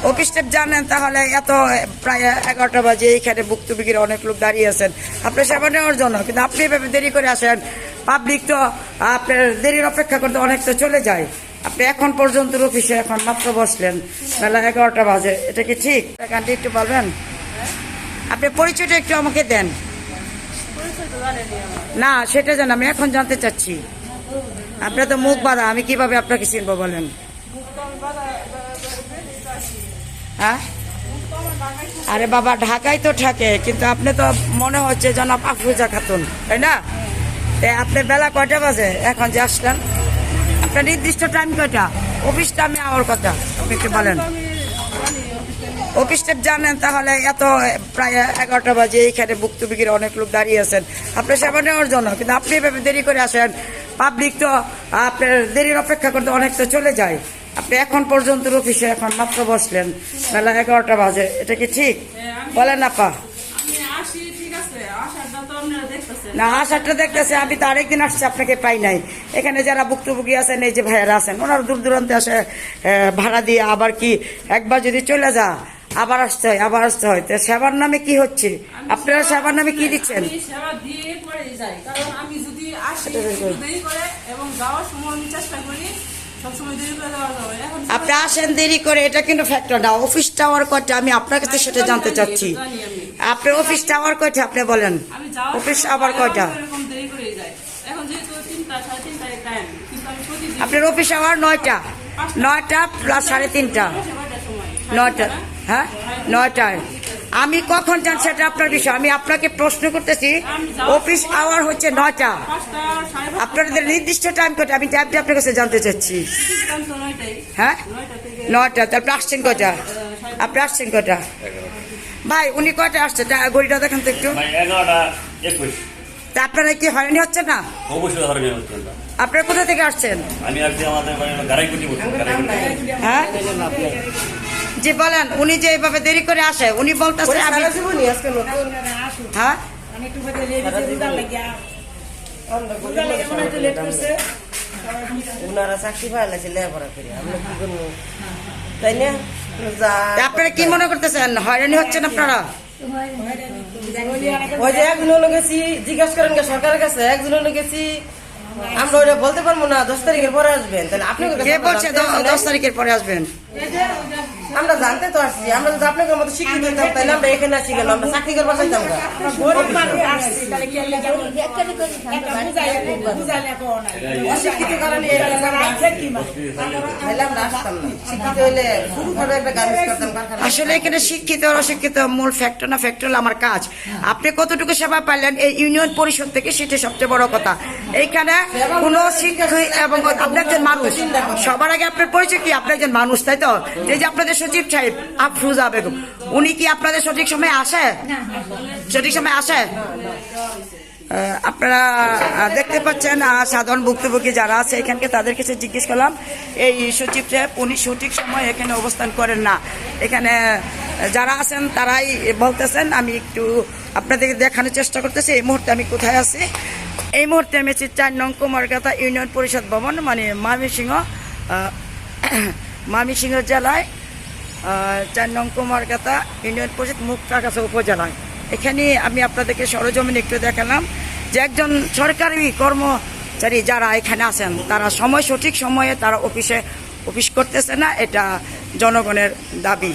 Office step জানেন তাহলে এত প্রায় 11টা বাজে এইখানে ভুক্তভোগীর অনেক লোক দাঁড়িয়ে আছেন আপনার সেবা নেওয়ার জন্য, কিন্তু আপনি এভাবে দেরি করে আসেন। পাবলিক তো আপনার দেরির অপেক্ষা করতে অনেক তো চলে যায়। আপনি এখন পর্যন্ত অফিসে এখন মাত্র বসলেন, বেলা 11টা বাজে, এটা কি ঠিক? এখানটি একটু বলবেন, আপনি পরিচয়টা একটু আমাকে দেন। না সেটা জান, আমি এখন জানতে চাচ্ছি। আপনার তো মুখ বাঁধা, আমি কিভাবে আপনাকে চিনবো বলেন? হ্যাঁ, আরে বাবা ঢাকায় তো থাকে, কিন্তু আপনি তো মনে হচ্ছে জনাব আফরোজা খাতুন, তাই না? আপনি বেলা কয়টা বাজে এখন যে আসলেন? আপনার নির্দিষ্ট টাইম কয়টা? অফিস টাইমে আমার কথা আপনি একটু বলেন। অফিস টাইম জানেন তাহলে এত প্রায় 11টা বাজে এইখানে ভুক্তভোগীর অনেক লোক দাঁড়িয়ে আছেন আপনার সেবা নেওয়ার জন্য, কিন্তু আপনি এভাবে দেরি করে আসেন। পাবলিক তো আপনার দেরির অপেক্ষা করতে অনেক তো চলে যায়। আপনি এখন পর্যন্ত অফিসে এখন মাত্র বসলেন, বেলা 11টা বাজে, এটা কি ঠিক? বলেন আপা। না আসারটা দেখতেছে, আমি তো আরেকদিন আসছি আপনাকে পাই নাই। এখানে যারা ভুক্তভোগী আছেন, এই যে ভাইয়ারা আছেন, ওনারা দূর দূরান্তে আসে ভাড়া দিয়ে, আবার কি একবার যদি চলে যা আবার আসতে হয়, আবার আসতে হয়। তো সেবার নামে কি হচ্ছে? আপনারা সেবার নামে কি দিচ্ছেন? আপনি আসেন দেরি করে, এটা কিন্তু ফ্যাক্টর না। অফিস টাওয়ার কয়টা আমি আপনার কাছে সেটা জানতে চাচ্ছি। আপনার অফিস টাওয়ার কয়টা আপনি বলেন? অফিস টাওয়ার কয়টা? আপনার অফিস আওয়ার 9টা, 9টা প্লাস 3.5টা, 9টা। হ্যাঁ 9টায়। আমি কখন যান সেটা আপনার বিষয়, আমি আপনাকে প্রশ্ন করতেছি। অফিস আওয়ার হচ্ছে 9টা, আপনাদের নির্দিষ্ট টাইম কটা? আমি টাইমটা আপনার কাছে জানতে চাচ্ছি। হ্যাঁ 9টা। তারপরে আসছেন কটা? আপনি আসছেন কটা? ভাই উনি কয়টা আসছে? ঘড়িটা দেখেন তো একটু। তা আপনারা কি হয়রানি হচ্ছে না? অবশ্যই হয়রানি হচ্ছে। আপনারা কোথা থেকে আসছেন? আমি আসছি আমাদের গারাইকুটি। হ্যাঁ জি বলেন। উনি যে এইভাবে দেরি করে আসে, উনি বলতেছে আমি হ্যাঁ ওনারা চাকরি পাইলাছে লেখাপড়া করে, আমরা কি করবো তাই না? আপনারা কি মনে করতেছেন হয়রানি হচ্ছেন আপনারা? ওই যে একজন হলো গেছি জিজ্ঞাসা করেন সরকারের কাছে, একজন হলো গেছি আমরা ওইটা বলতে পারবো না 10 তারিখের পরে আসবেন। তাহলে আপনি কে বলছে 10 তারিখের পরে আসবেন? আমরা জানতে তো আসছি, আমরা যদি আপনাদের মতো শিক্ষিত হইতাম তাহলে আমরা এখানে আসি কেন? আমরা চাকরি করবার চাইতাম না। অশিক্ষিত কারণে আমরা আসতাম না। শিক্ষিত হইলে শুরুভাবে একটা গার্মেন্টস করতাম কারখানা। আসলে এখানে শিক্ষিত আর অশিক্ষিত মূল ফ্যাক্টর না, ফ্যাক্টর হলো আমার কাজ। আপনি কতটুকু সেবা পাইলেন এই ইউনিয়ন পরিষদ থেকে, সেটা সবচেয়ে বড় কথা। এইখানে কোন শিক্ষক এবং আপনি একজন মানুষ, সবার আগে আপনার পরিচয় কি? আপনি একজন মানুষ, তাই তো? এই যে আপনাদের সচিব সাহেব আফরোজা বেগম, উনি কি আপনাদের সঠিক সময় আসে? সঠিক সময় আসে? আপনারা দেখতে পাচ্ছেন সাধারণ ভুক্তভোগী যারা আছে এখানকে, তাদের কাছে জিজ্ঞেস করলাম এই সচিব সাহেব উনি সঠিক সময় এখানে অবস্থান করেন না। এখানে যারা আছেন তারাই বলতেছেন। আমি একটু আপনাদেরকে দেখানোর চেষ্টা করতেছি এই মুহূর্তে আমি কোথায় আছি। এই মুহূর্তে আমি আছি 4 নং কুমারগাঁথা ইউনিয়ন পরিষদ ভবন, মানে ময়মনসিংহ জেলায় 4 নং কুমারগাঁথা ইউনিয়ন পরিষদ মুক্তাগাছা উপজেলায়। এখানে আমি আপনাদেরকে সরজমিনে একটু দেখালাম যে একজন সরকারি কর্মচারী যারা এখানে আছেন তারা সঠিক সময়ে তারা অফিস করতেছে না, এটা জনগণের দাবি।